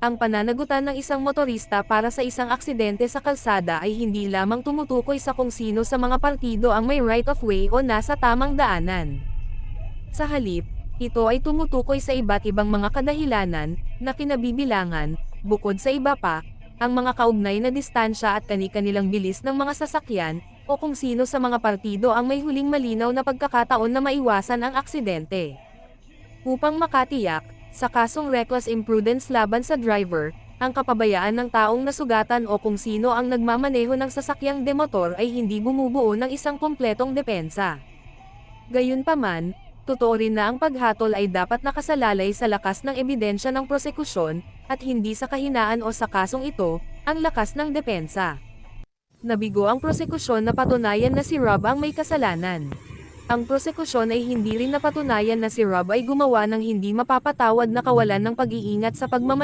Ang pananagutan ng isang motorista para sa isang aksidente sa kalsada ay hindi lamang tumutukoy sa kung sino sa mga partido ang may right of way o nasa tamang daanan. Sa halip, ito ay tumutukoy sa iba't ibang mga kadahilanan na kinabibilangan, bukod sa iba pa, ang mga kaugnay na distansya at kani-kanilang bilis ng mga sasakyan, o kung sino sa mga partido ang may huling malinaw na pagkakataon na maiwasan ang aksidente. Upang makatiyak, sa kasong reckless imprudence laban sa driver, ang kapabayaan ng taong nasugatan o kung sino ang nagmamaneho ng sasakyang demotor ay hindi bumubuo ng isang kumpletong depensa. Gayunpaman, totoo rin na ang paghatol ay dapat nakasalalay sa lakas ng ebidensya ng prosekusyon, at hindi sa kahinaan o sa kasong ito, ang lakas ng depensa. Nabigo ang prosekusyon na patunayan na si Rob ang may kasalanan. Ang prosekusyon ay hindi rin napatunayan na si Rob ay gumawa ng hindi mapapatawad na kawalan ng pag-iingat sa pagmamaneho